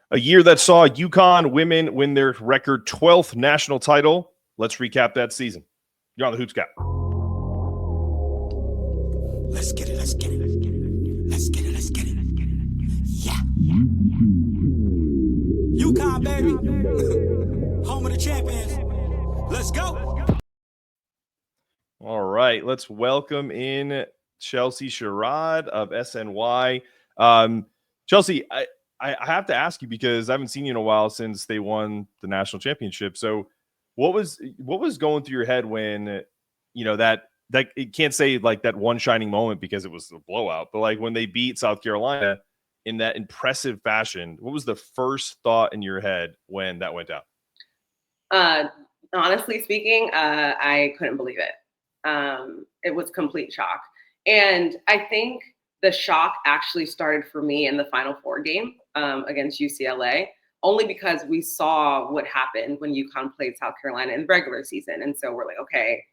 A year that saw UConn women win their record 12th national title. Let's recap that season. You're on the Hoops Gap. Let's get it. Let's get it. Let's get it. Let's get it. Yeah. UConn, baby. Home of the champions. Let's go. All right. Let's welcome in Chelsea Sherrod of SNY. Chelsea, I have to ask you because I haven't seen you in a while since they won the national championship. So what was going through your head when, that you can't say like that one shining moment because it was a blowout, but like when they beat South Carolina in that impressive fashion, what was the first thought in your head when that went down? Honestly speaking, I couldn't believe it. It was complete shock. And I think the shock actually started for me in the Final Four game against UCLA, only because we saw what happened when UConn played South Carolina in the regular season. And so we're like, okay,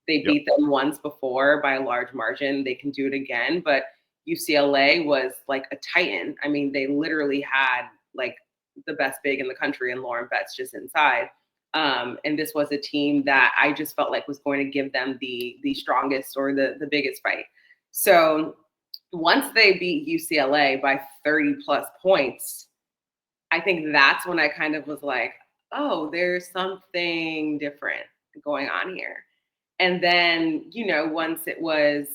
they beat them once before by a large margin. They can do it again. But UCLA was like a titan. I mean, they literally had like the best big in the country and Lauren Betts just inside. And this was a team that I just felt like was going to give them the strongest or the biggest fight. So once they beat UCLA by 30 plus points, I think that's when I kind of was like, oh, there's something different going on here. And then, once it was,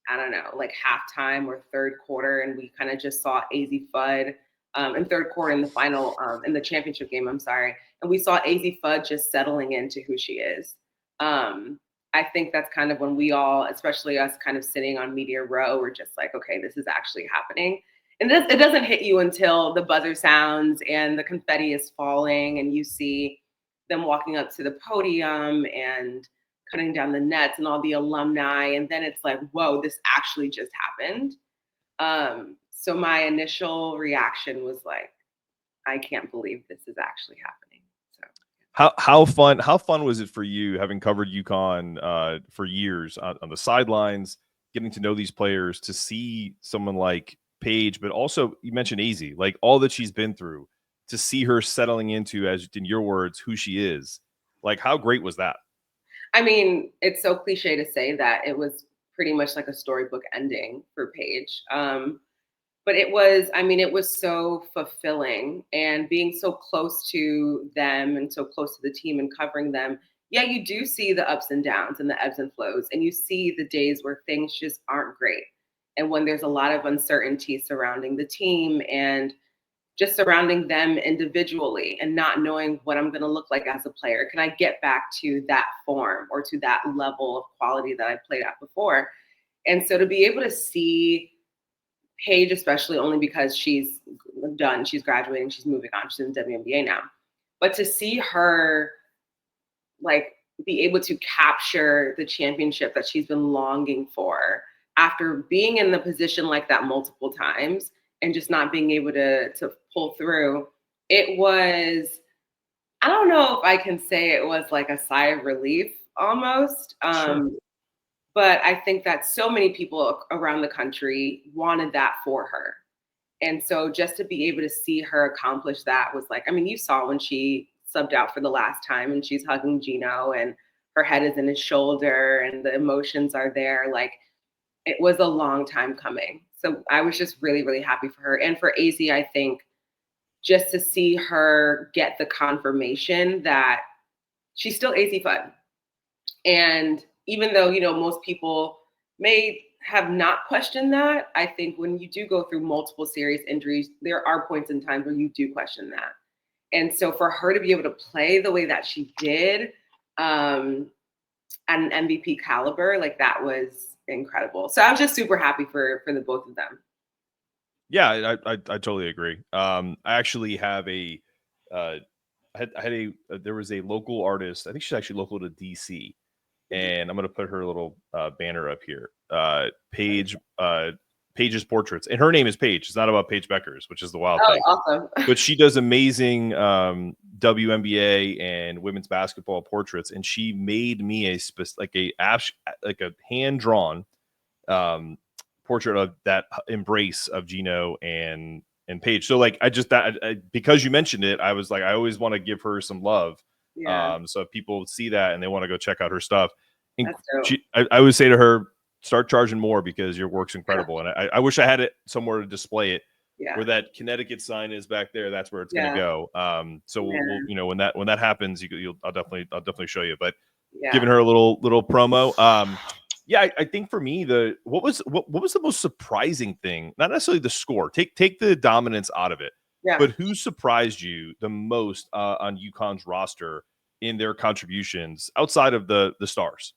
I don't know, like halftime or third quarter, and we kind of just saw AZ Fudd in third quarter in the final, in the championship game, I'm sorry. And we saw AZ Fudd just settling into who she is. I think that's kind of when we all, especially us kind of sitting on media row, we're just like, okay, this is actually happening. And it doesn't hit you until the buzzer sounds and the confetti is falling and you see them walking up to the podium and cutting down the nets and all the alumni. And then it's like, whoa, this actually just happened. So my initial reaction was like, I can't believe this is actually happening. So how fun was it for you, having covered UConn for years on the sidelines, getting to know these players, to see someone like Paige, but also you mentioned AZ, like all that she's been through, to see her settling into, as in your words, who she is. Like, how great was that? I mean, it's so cliche to say that it was pretty much like a storybook ending for Paige. But it was so fulfilling, and being so close to them and so close to the team and covering them. Yeah, you do see the ups and downs and the ebbs and flows, and you see the days where things just aren't great. And when there's a lot of uncertainty surrounding the team and just surrounding them individually and not knowing what I'm going to look like as a player. Can I get back to that form or to that level of quality that I played at before? And so to be able to see Paige, especially only because she's done, she's graduating, she's moving on, she's in the WNBA now. But to see her like be able to capture the championship that she's been longing for after being in the position like that multiple times and just not being able to pull through, it was, I don't know if I can say it was like a sigh of relief almost. Sure. But I think that so many people around the country wanted that for her. And so just to be able to see her accomplish that was like, I mean, you saw when she subbed out for the last time and she's hugging Geno and her head is in his shoulder and the emotions are there. Like, it was a long time coming. So I was just really, really happy for her. And for AZ, I think just to see her get the confirmation that she's still AZ Fudd. And even though, most people may have not questioned that, I think when you do go through multiple serious injuries, there are points in time where you do question that. And so for her to be able to play the way that she did at an MVP caliber, like that was incredible. So I was just super happy for the both of them. Yeah, I totally agree. I actually have there was a local artist. I think she's actually local to DC, and I'm going to put her little banner up here. Paige's portraits, and her name is Paige. It's not about Paige Bueckers, which is the wild thing. Awesome. But she does amazing WNBA and women's basketball portraits, and she made me a hand drawn portrait of that embrace of Geno and and Paige. So like because you mentioned it, I was like, I always want to give her some love. Yeah. So if people see that and they want to go check out her stuff, and That's dope. I would say to her, start charging more because your work's incredible. And I wish I had it somewhere to display it. Yeah. Where that Connecticut sign is back there, that's where it's going to go. So we'll, you know, when that happens, I'll definitely show you. But giving her a little promo. Yeah, I think for me, what was the most surprising thing? Not necessarily the score. Take the dominance out of it. Yeah. But who surprised you the most on UConn's roster in their contributions outside of the stars?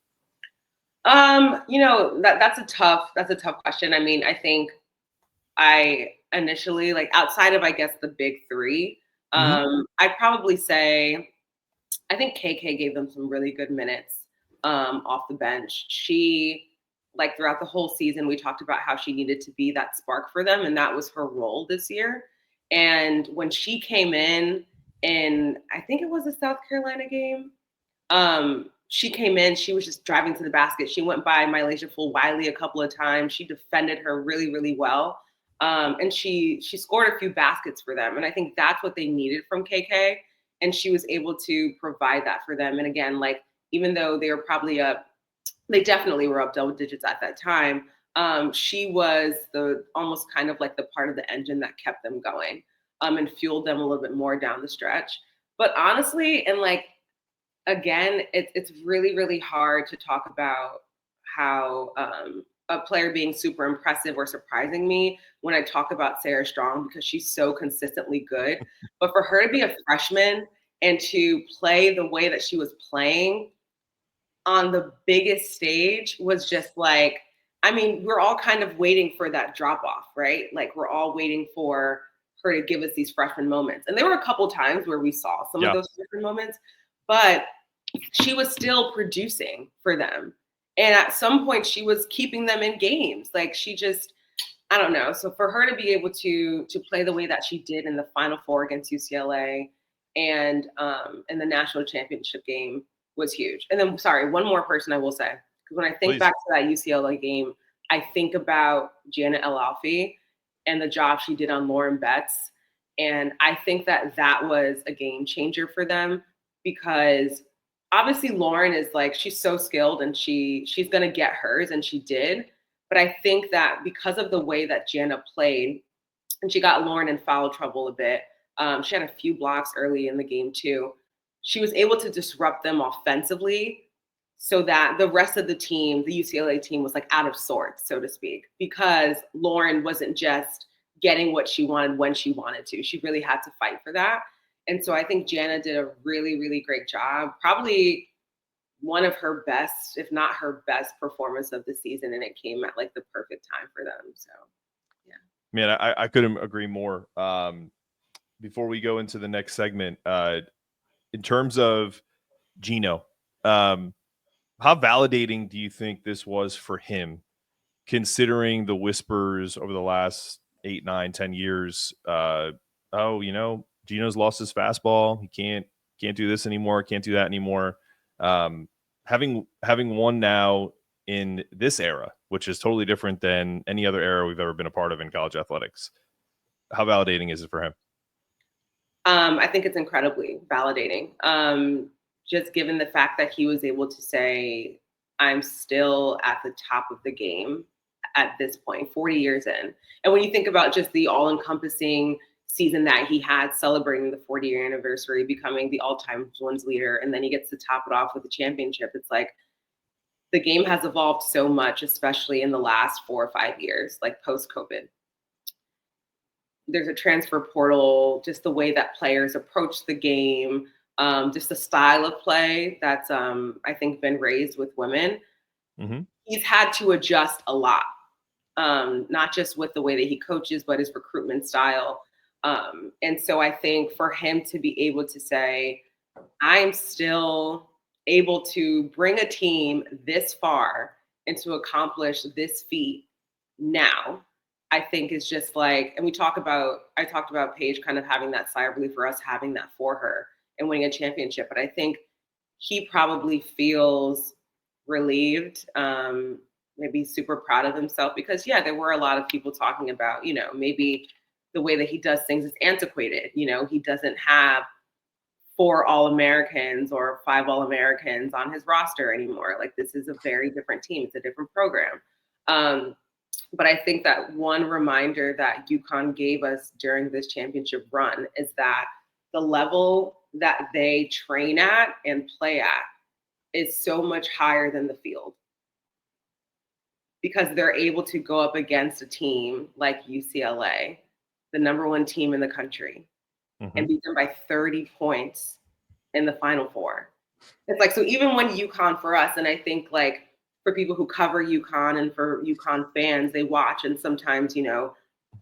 You know, that's a tough question. I mean, I think I initially, like, outside of, I guess, the big three, I'd probably say I think KK gave them some really good minutes off the bench. She, like, throughout the whole season, we talked about how she needed to be that spark for them, and that was her role this year. And when she came in, I think it was a South Carolina game, she came in, she was just driving to the basket. She went by Mylasia Fulwiley a couple of times. She defended her really, really well. And she scored a few baskets for them. And I think that's what they needed from KK. And she was able to provide that for them. And again, like, even though they were probably they definitely were up double digits at that time. She was almost kind of like the part of the engine that kept them going and fueled them a little bit more down the stretch. But honestly, and like, again, it's really, really hard to talk about how a player being super impressive or surprising me when I talk about Sarah Strong, because she's so consistently good. But for her to be a freshman and to play the way that she was playing on the biggest stage was just like, I mean, we're all kind of waiting for that drop off, right? Like, we're all waiting for her to give us these freshman moments. And there were a couple times where we saw some of those freshman moments, but she was still producing for them. And at some point she was keeping them in games. Like, she just, I don't know. So for her to be able to play the way that she did in the Final Four against UCLA and in the national championship game was huge. And then, sorry, one more person I will say, because when I think back to that UCLA game, I think about Janet El-Alfi and the job she did on Lauren Betts. And I think that was a game changer for them, because obviously Lauren is like, she's so skilled and she's going to get hers, and she did. But I think that because of the way that Jana played, and she got Lauren in foul trouble a bit, she had a few blocks early in the game too. She was able to disrupt them offensively so that the rest of the team, the UCLA team, was like out of sorts, so to speak, because Lauren wasn't just getting what she wanted when she wanted to. She really had to fight for that. And so I think Jana did a really, really great job. Probably one of her best, if not her best performance of the season. And it came at like the perfect time for them. So, yeah. Man, I couldn't agree more. Before we go into the next segment, in terms of Geno, how validating do you think this was for him, considering the whispers over the last 8, 9, 10 years? Geno's lost his fastball. He can't do this anymore. Can't do that anymore. Having won now in this era, which is totally different than any other era we've ever been a part of in college athletics. How validating is it for him? I think it's incredibly validating. Just given the fact that he was able to say, I'm still at the top of the game at this point, 40 years in. And when you think about just the all-encompassing season that he had, celebrating the 40-year anniversary, becoming the all-time wins leader, and then he gets to top it off with a championship, it's like the game has evolved so much, especially in the last 4 or 5 years, like post-COVID. There's a transfer portal, just the way that players approach the game, just the style of play that's, I think, been raised with women. Mm-hmm. He's had to adjust a lot, not just with the way that he coaches, but his recruitment style. And so I think for him to be able to say, I'm still able to bring a team this far and to accomplish this feat now, I think is just like, and I talked about Paige kind of having that sigh of relief, for us having that for her and winning a championship. But I think he probably feels relieved, maybe super proud of himself, because there were a lot of people talking about, maybe the way that he does things is antiquated. You know, he doesn't have 4 All-Americans or 5 All-Americans on his roster anymore. Like, this is a very different team. It's a different program. But I think that one reminder that UConn gave us during this championship run is that the level that they train at and play at is so much higher than the field, because they're able to go up against a team like UCLA, the #1 team in the country, and beat them by 30 points in the Final Four. It's like, so even when UConn for us, and I think like for people who cover UConn and for UConn fans, they watch and sometimes, you know,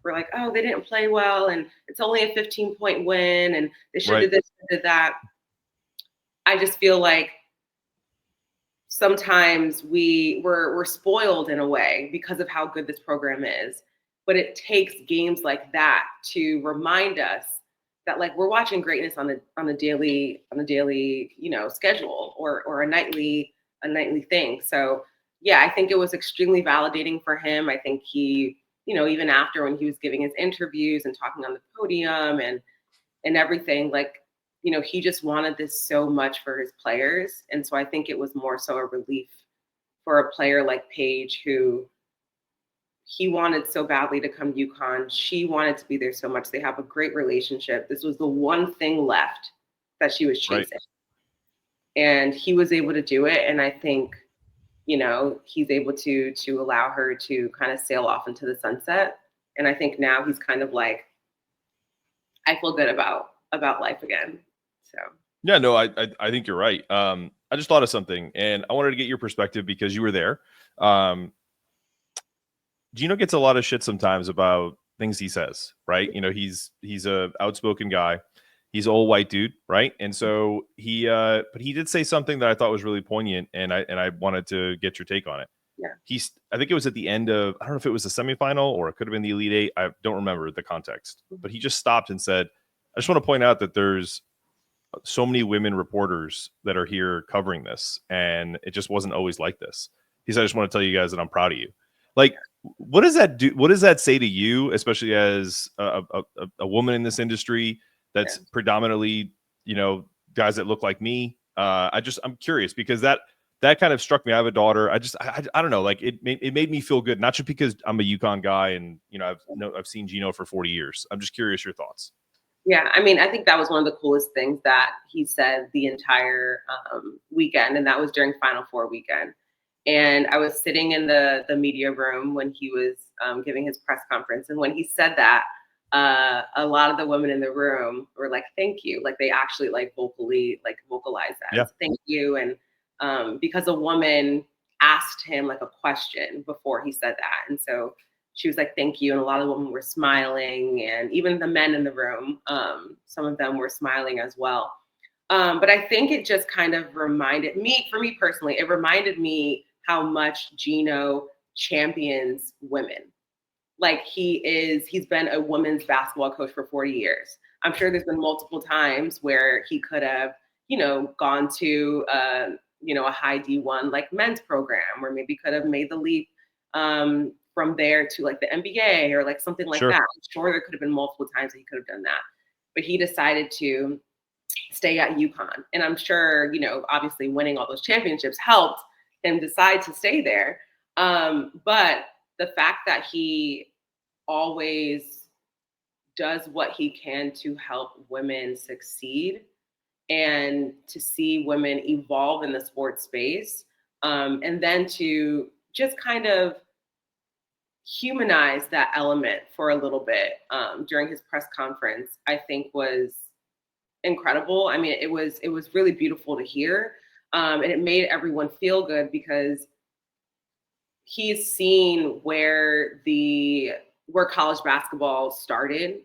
we're like, oh, they didn't play well and it's only a 15-point win and they should have did this, did that. I just feel like sometimes we're spoiled in a way because of how good this program is. But it takes games like that to remind us that like we're watching greatness on a daily, you know, schedule or a nightly thing. So yeah, I think it was extremely validating for him. I think he, you know, even after when he was giving his interviews and talking on the podium and everything, like, you know, he just wanted this so much for his players. And so I think it was more so a relief for a player like Paige, who he wanted so badly to come to UConn. She wanted to be there so much. They have a great relationship. This was the one thing left that she was chasing. Right. And he was able to do it. And I think, you know, he's able to allow her to kind of sail off into the sunset. And I think now he's kind of like, I feel good about life again. So yeah, no, I think you're right. I just thought of something and I wanted to get your perspective because you were there. Geno gets a lot of shit sometimes about things he says, right? You know, he's a outspoken guy. He's an old white dude, right? And so but he did say something that I thought was really poignant, and I wanted to get your take on it. Yeah. I think it was at the end of, I don't know if it was the semifinal or it could have been the Elite Eight. I don't remember the context, but he just stopped and said, I just want to point out that there's so many women reporters that are here covering this, and it just wasn't always like this. He said, I just want to tell you guys that I'm proud of you. Like, what does that do? What does that say to you, especially as a woman in this industry that's predominantly, you know, guys that look like me? I'm curious because that kind of struck me. I have a daughter. I don't know. Like it made me feel good, not just because I'm a UConn guy and, you know, I've seen Geno for 40 years. I'm just curious your thoughts. Yeah, I mean, I think that was one of the coolest things that he said the entire weekend, and that was during Final Four weekend. And I was sitting in the media room when he was giving his press conference. And when he said that, a lot of the women in the room were like, thank you. Like they actually like vocalized that. Yeah. Thank you. And because a woman asked him like a question before he said that. And so she was like, thank you. And a lot of women were smiling, and even the men in the room, some of them were smiling as well. But I think it just kind of reminded me, for me personally, it reminded me how much Geno champions women. Like he's been a women's basketball coach for 40 years. I'm sure there's been multiple times where he could have, you know, gone to, you know, a high D1 like men's program, or maybe could have made the leap from there to like the NBA or like something like that. I'm sure there could have been multiple times that he could have done that, but he decided to stay at UConn. And I'm sure, you know, obviously winning all those championships helped him decide to stay there. But the fact that he always does what he can to help women succeed and to see women evolve in the sports space, and then to just kind of humanize that element for a little bit during his press conference, I think was incredible. I mean, it was really beautiful to hear. And it made everyone feel good because he's seen where college basketball started.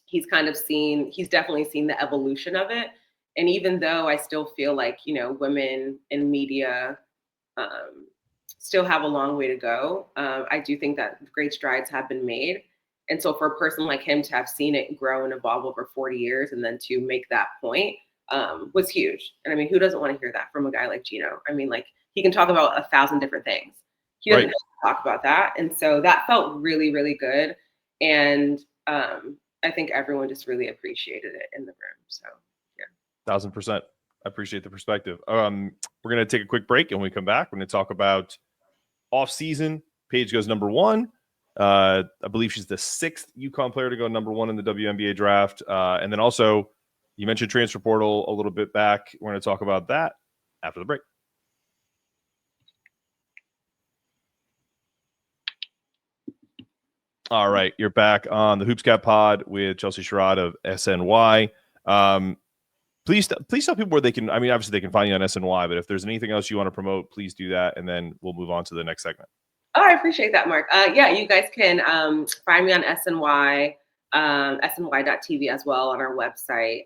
He's definitely seen the evolution of it. And even though I still feel like, you know, women in media still have a long way to go, I do think that great strides have been made. And so for a person like him to have seen it grow and evolve over 40 years and then to make that point was huge. And I mean, who doesn't want to hear that from a guy like Geno? I mean, like he can talk about 1,000 different things. He doesn't have to talk about that. And so that felt really, really good. And I think everyone just really appreciated it in the room. So yeah. 1,000%. I appreciate the perspective. We're going to take a quick break, and when we come back, we're going to talk about off-season. Paige goes number 1. I believe she's the 6th UConn player to go number 1 in the WNBA draft. And then also, you mentioned transfer portal a little bit back. We're going to talk about that after the break. All right, you're back on the Hoopscat Pod with Chelsea Sherrod of SNY. Please tell people where they can. I mean, obviously they can find you on SNY, but if there's anything else you want to promote, please do that, and then we'll move on to the next segment. Oh, I appreciate that, Mark. Yeah, you guys can find me on SNY, SNY.TV as well on our website.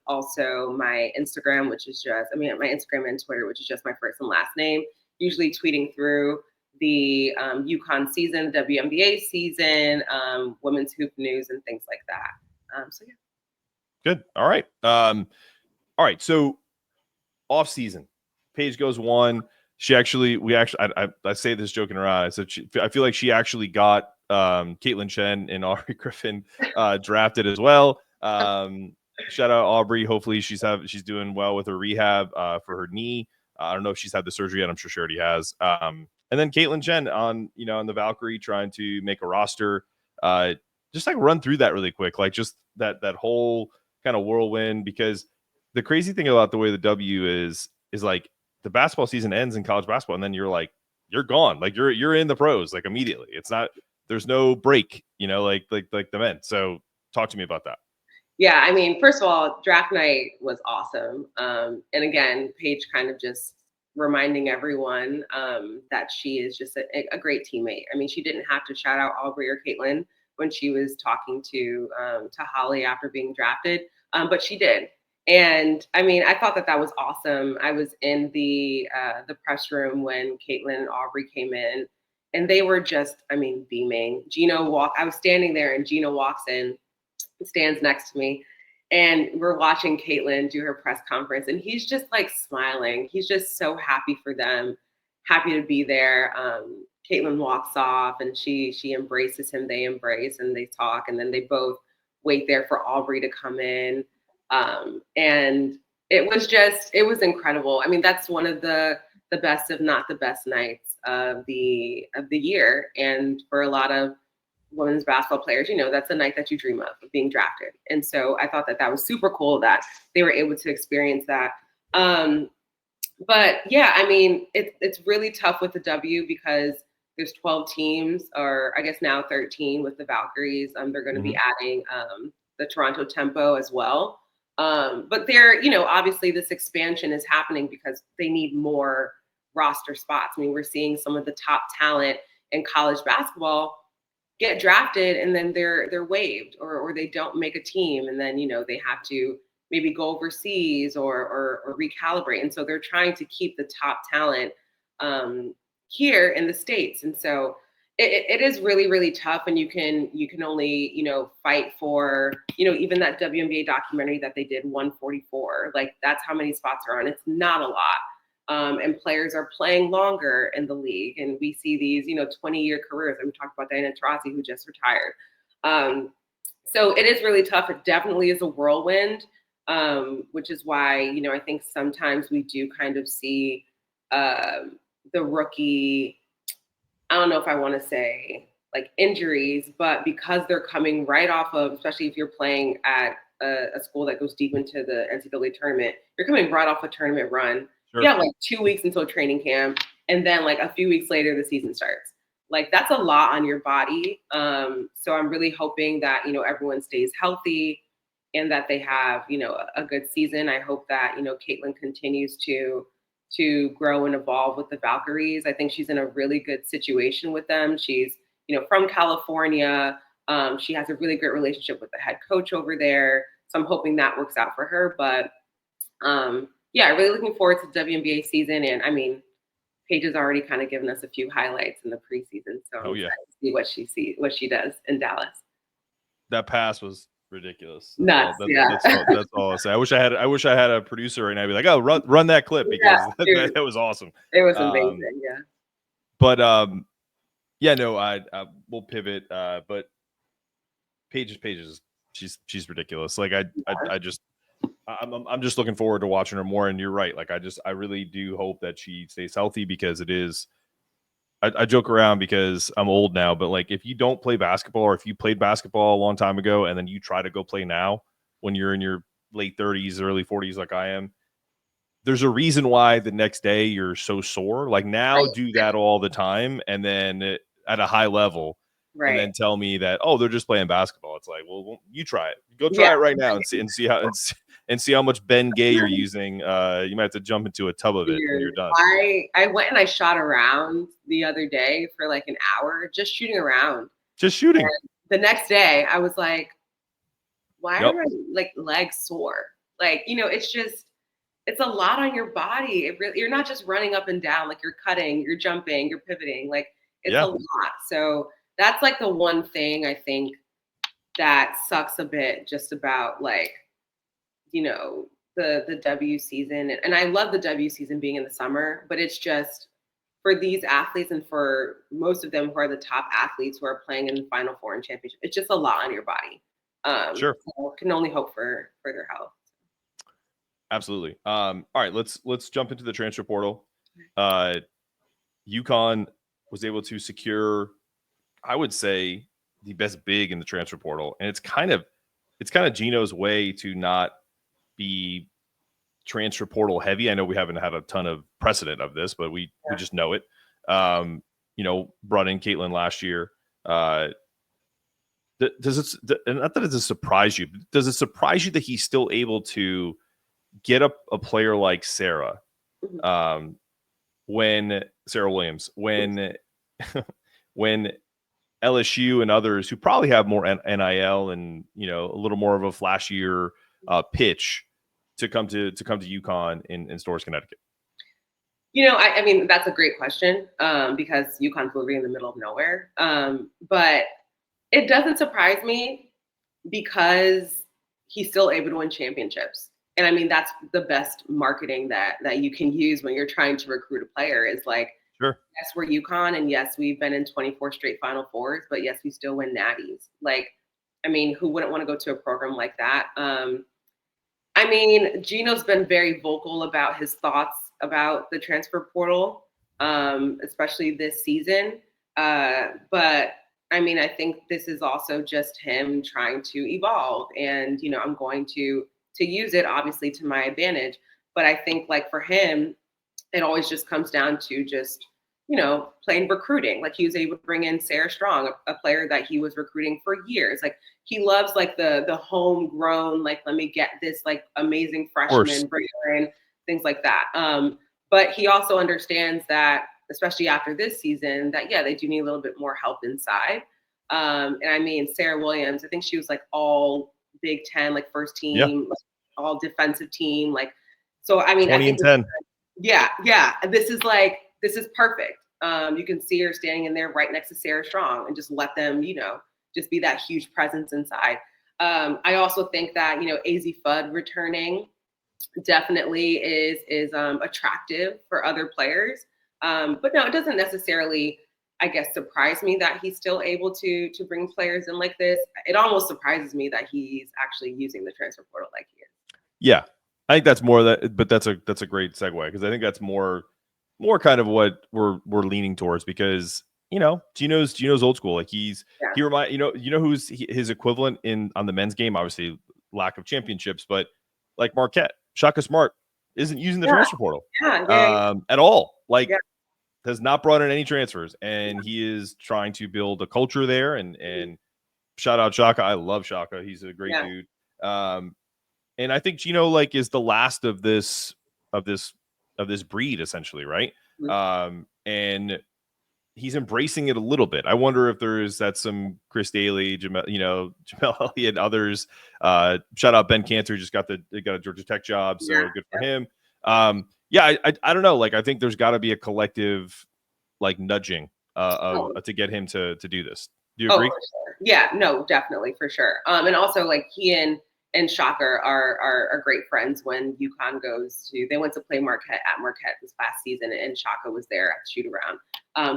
Also, my Instagram, which is my Instagram and Twitter, which is just my first and last name. Usually tweeting through the UConn season, WNBA season, women's hoop news, and things like that. So yeah. Good. All right. All right. So off season, Paige goes 1. I say this joking around. I said I feel like she actually got Caitlin Chen and Aubrey Griffin drafted as well. Shout out Aubrey. Hopefully she's doing well with her rehab for her knee. I don't know if she's had the surgery yet. I'm sure she already has. And then Caitlin Chen on the Valkyrie trying to make a roster. Just like run through that really quick, like just that whole kind of whirlwind, because the crazy thing about the way the W is like the basketball season ends in college basketball, and then you're gone, like you're in the pros like immediately. It's not, there's no break, like the men. So talk to me about that. Yeah, I mean, first of all, draft night was awesome. And again, Paige kind of just reminding everyone that she is just a great teammate. I mean, she didn't have to shout out Aubrey or Caitlin when she was talking to Holly after being drafted, but she did. And I mean, I thought that was awesome. I was in the press room when Caitlin and Aubrey came in, and they were just, beaming. I was standing there, and Geno walks in, stands next to me, and we're watching Caitlin do her press conference, and he's just like smiling. He's just so happy for them, happy to be there. Caitlin walks off, and she embraces him. They embrace, and they talk, and then they both wait there for Aubrey to come in. And it was incredible. I mean, that's one of the best, if not the best nights of the year. And for a lot of women's basketball players, that's a night that you dream of being drafted. And so I thought that was super cool that they were able to experience that. But yeah, I mean, it's really tough with the W because there's 12 teams, or I guess now 13 with the Valkyries. They're going to be adding the Toronto Tempo as well. But obviously this expansion is happening because they need more roster spots. I mean, we're seeing some of the top talent in college basketball get drafted, and then they're waived, or they don't make a team, and then they have to maybe go overseas or recalibrate. And so they're trying to keep the top talent here in the States. And so it is really, really tough. And you can only, fight for, even that WNBA documentary that they did, 144, like that's how many spots are on. It's not a lot. And players are playing longer in the league. And we see these, 20-year careers. And we talked about Diana Taurasi, who just retired. So it is really tough. It definitely is a whirlwind, which is why, I think sometimes we do kind of see the rookie, I don't know if I want to say like injuries, but because they're coming right off of, especially if you're playing at a school that goes deep into the NCAA tournament, you're coming right off a tournament run. Sure. You have like 2 weeks until training camp, and then like a few weeks later, the season starts. Like that's a lot on your body. So I'm really hoping that, everyone stays healthy and that they have, a good season. I hope that, Caitlin continues to grow and evolve with the Valkyries. I think she's in a really good situation with them. She's, from California. She has a really great relationship with the head coach over there. So I'm hoping that works out for her. But yeah, really looking forward to the WNBA season. And I mean, Paige has already kind of given us a few highlights in the preseason. So I'm excited to see what she does in Dallas. That pass was ridiculous. Nuts. That's all I'll say. I wish I had a producer right now. I'd be like, oh, run that clip, because that was awesome. It was amazing. Yeah. But yeah, no, we'll pivot. But Paige is she's ridiculous. Like I'm just looking forward to watching her more. And you're right. Like I really do hope that she stays healthy, because it is. I joke around because I'm old now, but like if you don't play basketball, or if you played basketball a long time ago and then you try to go play now when you're in your late 30s, early 40s, like I am, there's a reason why the next day you're so sore. Like now, do that all the time, and then at a high level, and then tell me that, oh, they're just playing basketball. It's like, well, you try it. Go try it right now and see how much Ben Gay you're using. You might have to jump into a tub of it when you're done. I went and I shot around the other day for like an hour, just shooting around. Just shooting. And the next day, I was like, why are my like legs sore? Like, it's a lot on your body. You're not just running up and down, like you're cutting, you're jumping, you're pivoting. Like it's a lot. So that's like the one thing I think that sucks a bit just about like, the W season. And I love the W season being in the summer, but it's just for these athletes and for most of them who are the top athletes who are playing in the Final Four and championship, it's just a lot on your body. Sure. So can only hope for their health. Absolutely. All right, let's jump into the transfer portal. UConn was able to secure, I would say, the best big in the transfer portal, and it's kind of Geno's way to not be transfer portal heavy. I know we haven't had a ton of precedent of this, but we just know it. Brought in Caitlin last year. Does it, and not that it does surprise you, but does it surprise you that he's still able to get a player like Sarah, when Sarah Williams, when LSU and others who probably have more NIL and a little more of a flashier pitch to come to UConn in Storrs, Connecticut? I mean that's a great question because UConn's literally in the middle of nowhere, but it doesn't surprise me because he's still able to win championships. And I mean, that's the best marketing that you can use when you're trying to recruit a player is like, sure, yes, we're UConn, and yes, we've been in 24 straight Final Fours, but yes, we still win natties. Like, I mean, who wouldn't want to go to a program like that? I mean, Geno's been very vocal about his thoughts about the transfer portal, especially this season. But I mean, I think this is also just him trying to evolve, and I'm going to use it obviously to my advantage. But I think like for him, it always just comes down to just, plain recruiting. Like he was able to bring in Sarah Strong, a player that he was recruiting for years. Like he loves like the homegrown, like, let me get this like amazing freshman, bring her in, things like that. But he also understands that, especially after this season, that, they do need a little bit more help inside. And I mean, Sarah Williams, I think she was like all Big Ten, like first team, all defensive team. Like, so, I mean, 20 and 10. Yeah. This is perfect. You can see her standing in there right next to Sarah Strong and just let them, just be that huge presence inside. I also think that, AZ Fudd returning definitely is attractive for other players. But no, it doesn't necessarily, I guess, surprise me that he's still able to bring players in like this. It almost surprises me that he's actually using the transfer portal like he is. Yeah, I think that's more that, but that's a great segue because I think that's more kind of what we're leaning towards because Geno's old school. Like he remind who's his equivalent on the men's game. Obviously, lack of championships, but like Marquette, Shaka Smart isn't using the transfer portal at all. Like. Has not brought in any transfers, and he is trying to build a culture there. And shout out Shaka, I love Shaka. He's a great dude. And I think Geno like is the last of this breed essentially, right? And he's embracing it a little bit. I wonder if there's some Chris Daly, Jamel Elliott, others. Shout out Ben Cantor, just got a Georgia Tech job, so good for him. I don't know. Like, I think there's got to be a collective, like, nudging to get him to do this. Do you agree? For sure. Yeah, no, definitely, for sure. And also, like, he and and shocker are great friends when UConn they went to play Marquette at Marquette this past season, and Shaka was there at the shoot around.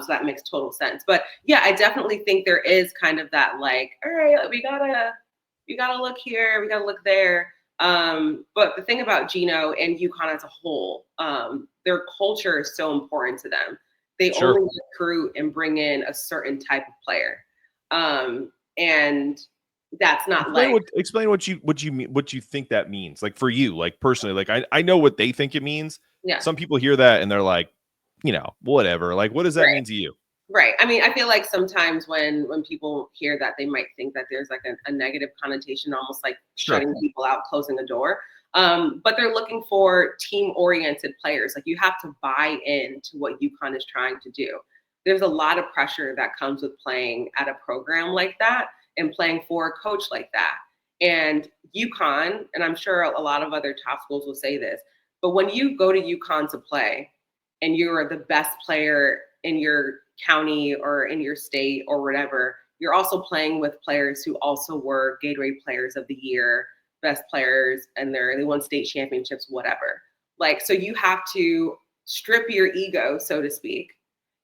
So that makes total sense. But yeah, I definitely think there is kind of that like, all right, we gotta look here, we gotta look there. But the thing about Geno and UConn as a whole, their culture is so important to them. They only recruit and bring in a certain type of player. And that's not explain what you mean, what you think that means. Like for you, like personally, like I know what they think it means. Yeah. Some people hear that and they're like, whatever. Like, what does that mean to you? Right. I mean, I feel like sometimes when people hear that, they might think that there's like a negative connotation, almost like shutting people out, closing the door. But they're looking for team-oriented players. Like, you have to buy into what UConn is trying to do. There's a lot of pressure that comes with playing at a program like that and playing for a coach like that. And UConn, and I'm sure a lot of other top schools will say this, but when you go to UConn to play and you're the best player in your county or in your state or whatever, you're also playing with players who also were Gatorade Players of the Year, best players, and they won state championships, whatever. Like, so you have to strip your ego, so to speak,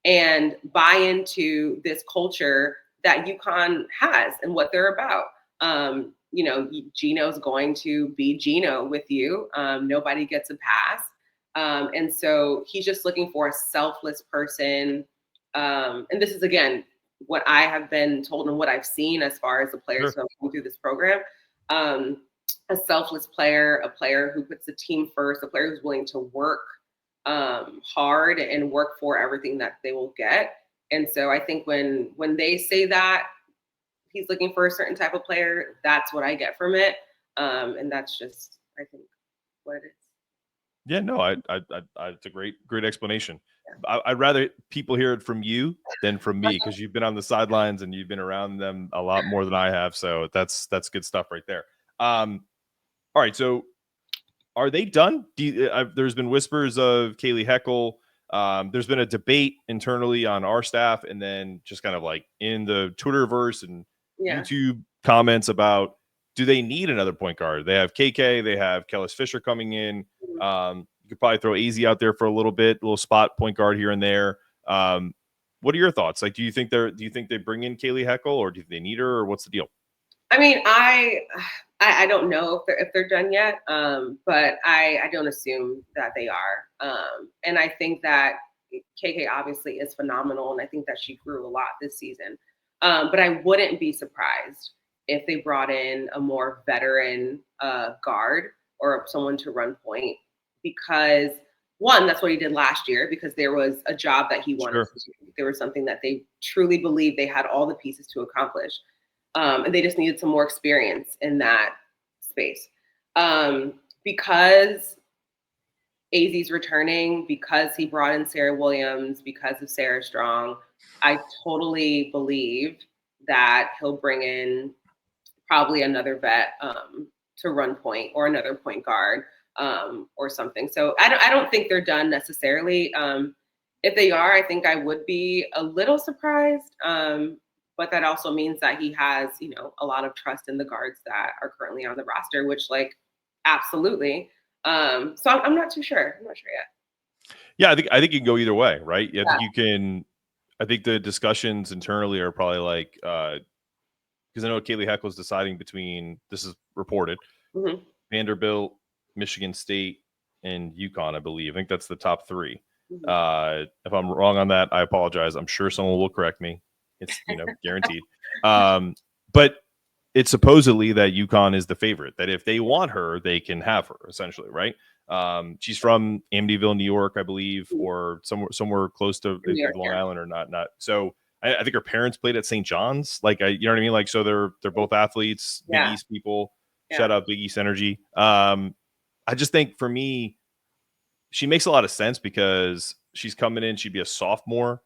and buy into this culture that UConn has and what they're about. Geno's going to be Geno with you. Nobody gets a pass. And so he's just looking for a selfless person. And this is, again, what I have been told and what I've seen as far as the players who have come through this program. A selfless player, a player who puts the team first, a player who's willing to work hard and work for everything that they will get. And so I think when they say that he's looking for a certain type of player, that's what I get from it. And that's just, I think, what it is. Yeah, no, it's a great explanation. Yeah. I'd rather people hear it from you than from me, because you've been on the sidelines and you've been around them a lot more than I have. So that's good stuff right there. All right, so are they done? There's been whispers of Kaylee Heckle. There's been a debate internally on our staff, and then just kind of like in the Twitterverse and YouTube comments about, do they need another point guard? They have KK, they have Kellis Fisher coming in. You could probably throw AZ out there for a little spot point guard here and there. What are your thoughts? Like, do you think they bring in Kaylee Heckle, or do they need her, or what's the deal? I mean, I don't know if they're done yet, but I don't assume that they are. And I think that KK obviously is phenomenal, and I think that she grew a lot this season. But I wouldn't be surprised if they brought in a more veteran guard or someone to run point, because one, that's what he did last year, because there was a job that he wanted to do. There was something that they truly believed they had all the pieces to accomplish. And they just needed some more experience in that space. Because AZ's returning, because he brought in Sarah Williams, because of Sarah Strong, I totally believe that he'll bring in probably another vet to run point, or another point guard or something. So I don't think they're done necessarily. If they are, I think I would be a little surprised. But that also means that he has, a lot of trust in the guards that are currently on the roster, which, like, absolutely. So I'm not too sure. I'm not sure yet. Yeah, I think you can go either way, right? I think you can. I think the discussions internally are probably like, because I know Kaylee Heckle is deciding between, this is reported, Vanderbilt, Michigan State, and UConn, I believe. I think that's the top three. If I'm wrong on that, I apologize. I'm sure someone will correct me. It's guaranteed. But it's supposedly that UConn is the favorite, that if they want her, they can have her, essentially, right? She's from Amityville, New York, I believe, or somewhere close to Long Island, or not. So I think her parents played at St. John's. Like, you know what I mean? Like, so they're both athletes, Big East people. Shout out Big East Energy. I just think, for me, she makes a lot of sense because she's coming in. She'd be a sophomore.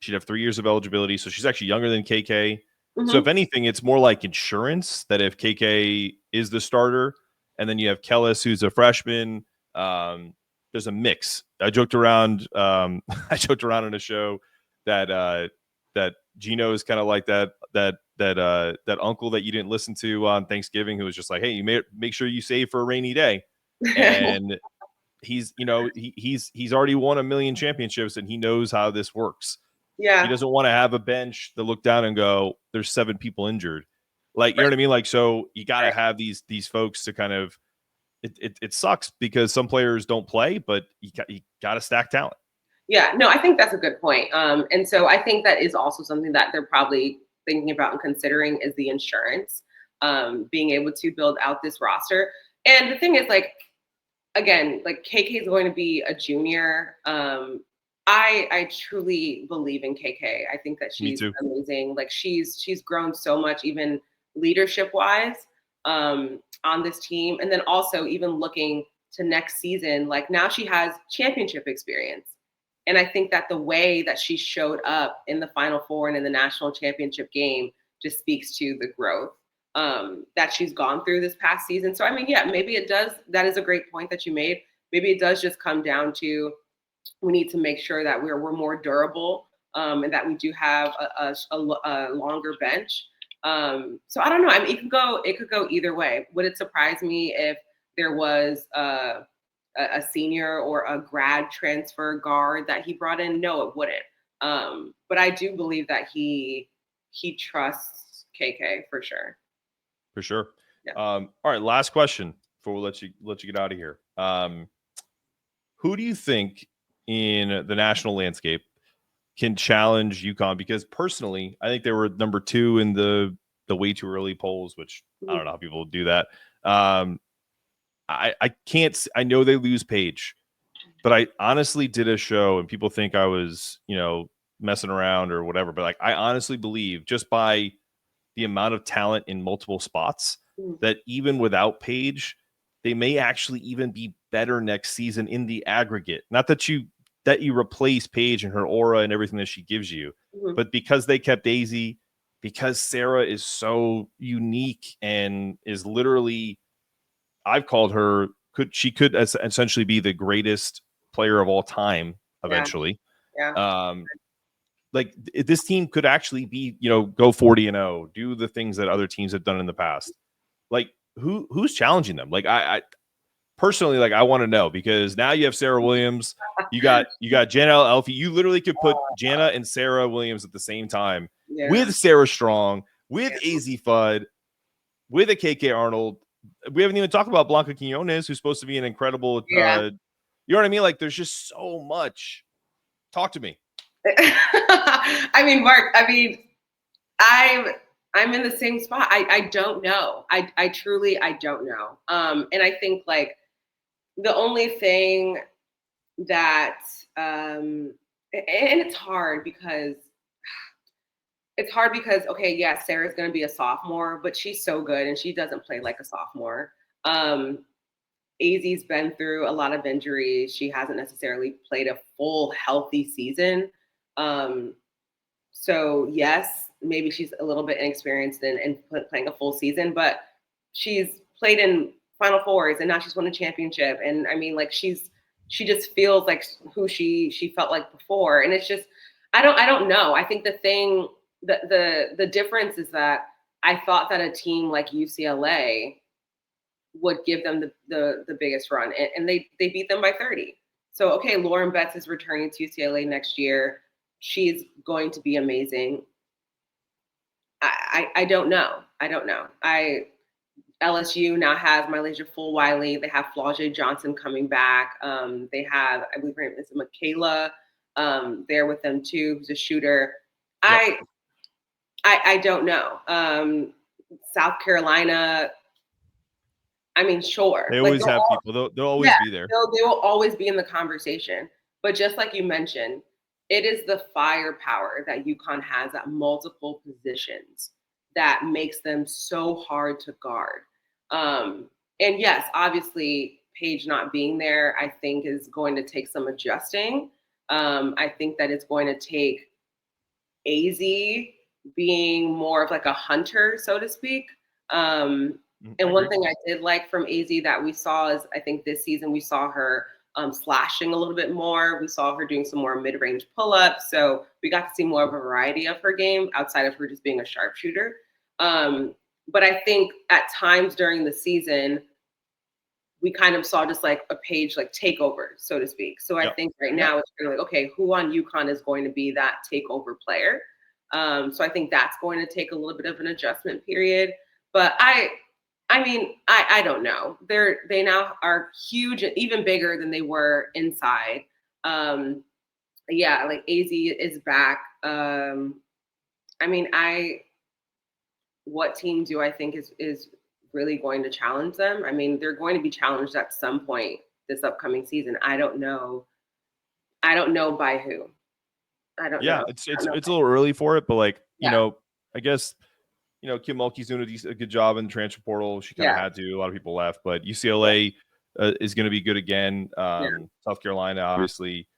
She'd have 3 years of eligibility, so she's actually younger than KK. So if anything, it's more like insurance, that if KK is the starter, and then you have Kellis, who's a freshman, there's a mix. I joked around on a show that Geno is kind of like that uncle that you didn't listen to on Thanksgiving who was just like, hey, you make sure you save for a rainy day. And he's already won 1 million championships and he knows how this works. Yeah. He doesn't want to have a bench to look down and go, there's 7 people injured. Like, you know what I mean? Like, so you got to have these folks to kind of, it sucks because some players don't play, but you got to stack talent. Yeah, no, I think that's a good point. And so I think that is also something that they're probably thinking about and considering is the insurance, being able to build out this roster. And the thing is, like, again, like KK is going to be a junior. I truly believe in KK. I think that she's amazing. Like she's grown so much, even leadership wise, on this team. And then also even looking to next season, like now she has championship experience. And I think that the way that she showed up in the Final Four and in the national championship game just speaks to the growth that she's gone through this past season. So, I mean, yeah, maybe it does. That is a great point that you made. Maybe it does just come down to we need to make sure that we're more durable and that we do have a longer bench. So I don't know. I mean, it could go either way. Would it surprise me if there was a senior or a grad transfer guard that he brought in? No, it wouldn't. But I do believe that he trusts KK for sure. For sure. Yeah. All right. Last question before we let you get out of here. Who do you think in the national landscape can challenge UConn? Because personally, I think they were number 2 in the way too early polls, which I don't know how people do that. I can't. I know they lose Paige, but I honestly did a show, and people think I was, messing around or whatever. But like, I honestly believe just by the amount of talent in multiple spots that even without Paige, they may actually even be better next season in the aggregate. Not that you replace Paige and her aura and everything that she gives you, but because they kept Daisy, because Sarah is so unique and is literally, I've called her, she could essentially be the greatest player of all time eventually. Yeah. Like this team could actually be, go 40-0, do the things that other teams have done in the past. Like who's challenging them? Like I personally, like I want to know, because now you have Sarah Williams, you got Jana Elfie. You literally could put Jana and Sarah Williams at the same time with Sarah Strong, with AZ Fudd, with a KK Arnold. We haven't even talked about Blanca Quinones, who's supposed to be an incredible, you know what I mean? Like there's just so much. Talk to me. I mean, Mark, I'm in the same spot. I don't know. I truly don't know. And I think like the only thing that and it's hard because okay, yeah, Sarah's gonna be a sophomore, but she's so good and she doesn't play like a sophomore. AZ's been through a lot of injuries. She hasn't necessarily played a full healthy season. So yes, maybe she's a little bit inexperienced in playing a full season, but she's played in Final Fours and now she's won a championship. And I mean, like she just feels like who she felt like before. And it's just, I don't know. I think the difference is that I thought that a team like UCLA would give them the biggest run, and they beat them by 30. So okay, Lauren Betts is returning to UCLA next year. She's going to be amazing. I don't know. LSU now has Mylasia Full-Wiley. They have Flau'jae Johnson coming back. They have, I believe her name is Michaela there with them too, who's a shooter. Yep. I don't know. South Carolina, I mean, sure. They always have people. They'll always be there. They will always be in the conversation. But just like you mentioned, it is the firepower that UConn has at multiple positions that makes them so hard to guard. And yes, obviously, Paige not being there, I think is going to take some adjusting. I think that it's going to take AZ being more of like a hunter, so to speak. And one thing I did like from AZ that we saw is, I think this season we saw her slashing a little bit more. We saw her doing some more mid-range pull-ups. So we got to see more of a variety of her game outside of her just being a sharpshooter. But I think at times during the season, we kind of saw just like a Paige like takeover, so to speak. So I think right now it's kind of like, okay, who on UConn is going to be that takeover player? So I think that's going to take a little bit of an adjustment period. But I mean, I don't know. They now are huge, even bigger than they were inside. Yeah, like AZ is back. I mean, what team do I think is really going to challenge them? I mean, they're going to be challenged at some point this upcoming season. I don't know by who. I don't know. It's a little early for it, but like, Yeah. you know, I guess, you know, Kim Mulkey's doing a good job in the transfer portal. She kind of had to. A lot of people left, but UCLA is going to be good again. South Carolina, obviously.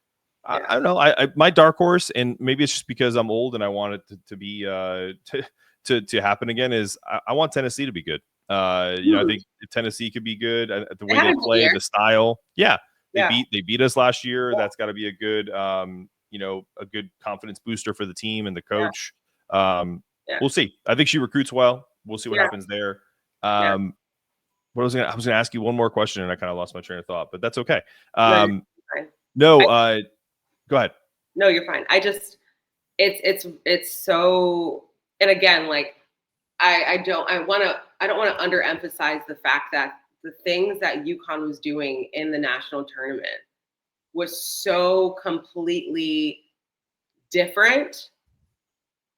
I don't know. I my dark horse, and maybe it's just because I'm old and I want it to be to happen again, is I want Tennessee to be good. You know, I think Tennessee could be good at the way they play, the style. Yeah, they beat us last year. That's got to be a good you know, a good confidence booster for the team and the coach. We'll see. I think she recruits well. We'll see what happens there. What was I was gonna ask you one more question and I kind of lost my train of thought, but that's okay. Go ahead. No, you're fine. I just it's so, and again, like I don't want to underemphasize the fact that the things that UConn was doing in the national tournament was so completely different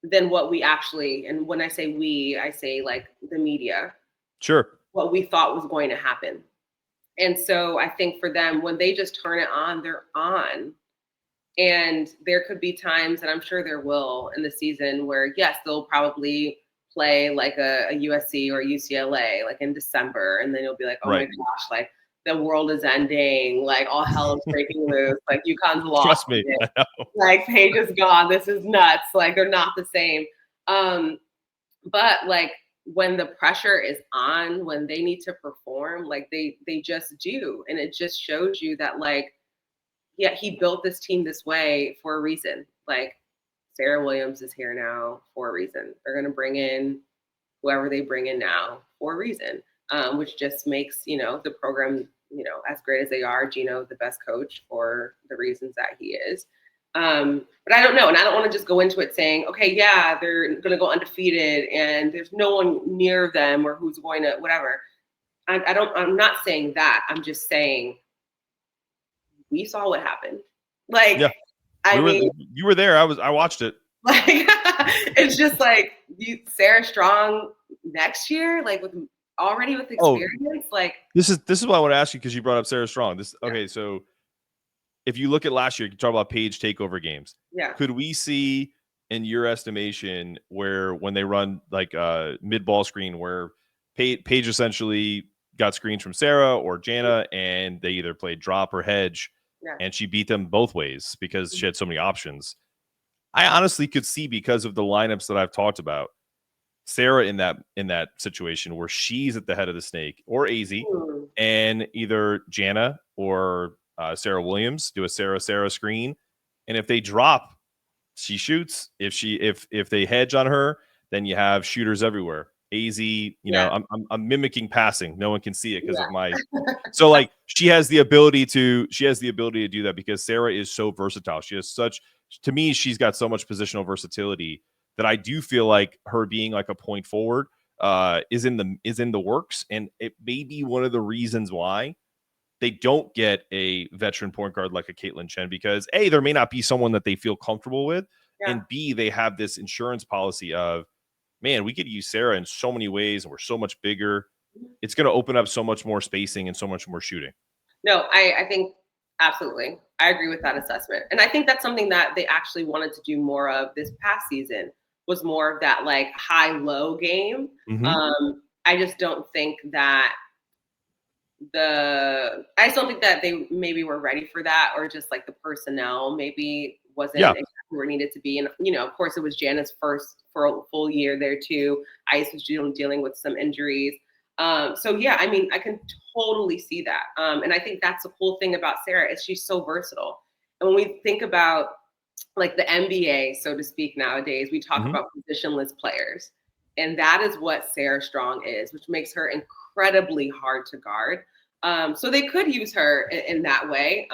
than what we actually, and when I say we, I say like the media. Sure. What we thought was going to happen. And so I think for them, when they just turn it on, they're on. And there could be times, and I'm sure there will in the season, where yes, they'll probably play like a USC or UCLA like in December, and then you'll be like, oh my gosh, like the world is ending, like all hell is breaking loose, like UConn's lost. Trust me, I know. Like Paige is gone, this is nuts, like they're not the same. But like when the pressure is on, when they need to perform, like they just do, and it just shows you that like, yeah, he built this team this way for a reason. Like Sarah Williams is here now for a reason. They're going to bring in whoever they bring in now for a reason, which just makes, you know, the program, you know, as great as they are, Geno the best coach for the reasons that he is. But I don't know. And I don't want to just go into it saying, okay, yeah, they're going to go undefeated and there's no one near them or who's going to whatever. I'm not saying that. I'm just saying we saw what happened. Like, yeah. You were there. I watched it. Like, it's just like Sarah Strong next year, like with experience. Like this is what I want to ask you because you brought up Sarah Strong. So if you look at last year, you talk about Paige takeover games. Yeah. Could we see, in your estimation, where when they run like a mid-ball screen where Paige essentially got screens from Sarah or Jana and they either played drop or hedge and she beat them both ways because she had so many options? I honestly could see, because of the lineups that I've talked about, Sarah in that situation where she's at the head of the snake, or AZ, and either Jana or Sarah Williams do a Sarah screen, and if they drop, she shoots. If they hedge on her, then you have shooters everywhere. AZ, you know, I'm mimicking passing. No one can see it because of my. So like she has the ability to do that because Sarah is so versatile. She has to me, she's got so much positional versatility that I do feel like her being like a point forward is in the works, and it may be one of the reasons why they don't get a veteran point guard like a Caitlin Chen, because A, there may not be someone that they feel comfortable with, and B, they have this insurance policy of, man, we could use Sarah in so many ways and we're so much bigger. It's going to open up so much more spacing and so much more shooting. No, I think absolutely. I agree with that assessment. And I think that's something that they actually wanted to do more of this past season, was more of that like high-low game. I just don't think that they maybe were ready for that, or just like the personnel maybe wasn't exactly where it needed to be. And, you know, of course it was Jana's first for a full year there too. Ice was dealing with some injuries. So yeah, I mean, I can totally see that. And I think that's the cool thing about Sarah is she's so versatile. And when we think about like the NBA, so to speak, nowadays, we talk about positionless players. And that is what Sarah Strong is, which makes her incredibly hard to guard. So they could use her in that way.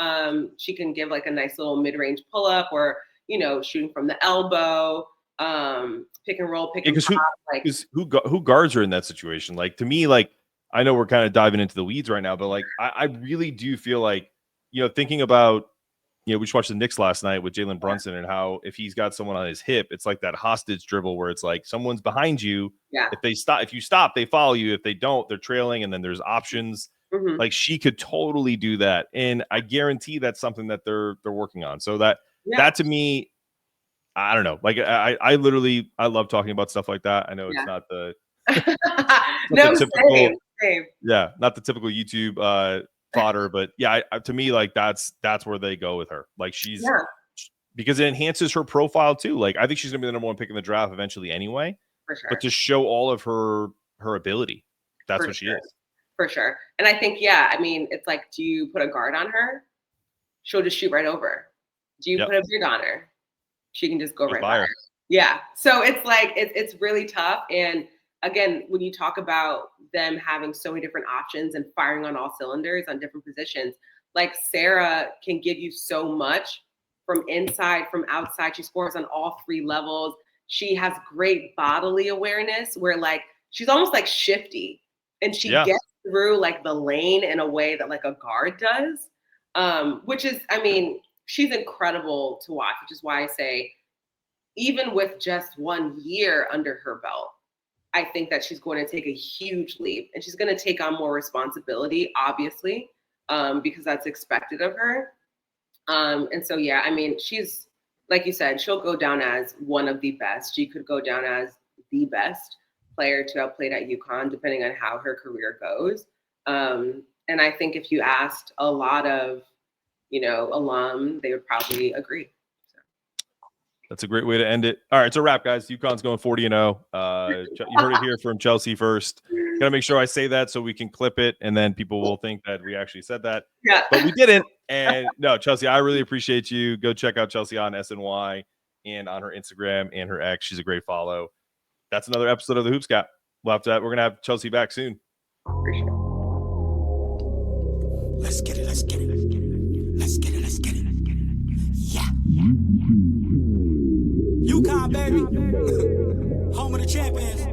She can give like a nice little mid-range pull-up or, shooting from the elbow, pick and roll, pick and pop. Who guards her in that situation? Like, to me, like, I know we're kind of diving into the weeds right now, but like, I really do feel like, thinking about, we just watched the Knicks last night with Jalen Brunson and how if he's got someone on his hip, it's like that hostage dribble where it's like someone's behind you. Yeah. If you stop, they follow you. If they don't, they're trailing, and then there's options. Like, she could totally do that, and I guarantee that's something that they're working on. So that to me, I don't know. Like, I literally love talking about stuff like that. I know it's not the no, typical, same. Yeah, not the typical YouTube fodder, but yeah, to me, like that's where they go with her. Like, she's because it enhances her profile too. Like, I think she's gonna be the number one pick in the draft eventually anyway. For sure. But to show all of her ability, that's what she is. For sure. And I think, I mean, it's like, do you put a guard on her? She'll just shoot right over. Do you put a big on her? She can just go right by her. Yeah. So it's like, it's really tough. And again, when you talk about them having so many different options and firing on all cylinders on different positions, like Sarah can give you so much from inside, from outside. She scores on all three levels. She has great bodily awareness where like, she's almost like shifty and she gets through like the lane in a way that like a guard does, which is, I mean, she's incredible to watch, which is why I say, even with just 1 year under her belt, I think that she's going to take a huge leap and she's going to take on more responsibility, obviously, because that's expected of her. And so, I mean, she's, like you said, she'll go down as one of the best. She could go down as the best player to have played at UConn, depending on how her career goes. And I think if you asked a lot of, alum, they would probably agree. So. That's a great way to end it. All right, it's a wrap, guys. UConn's going 40-0. You heard it here from Chelsea first. Gotta make sure I say that so we can clip it, and then people will think that we actually said that. Yeah. But we didn't. And no, Chelsea, I really appreciate you. Go check out Chelsea on SNY and on her Instagram and her X. She's a great follow. That's another episode of the Hoops Gap. We're gonna have Chelsea back soon. Let's get it. Let's get it. Let's get it. Let's get it. Yeah. UConn, baby. Home of the champions.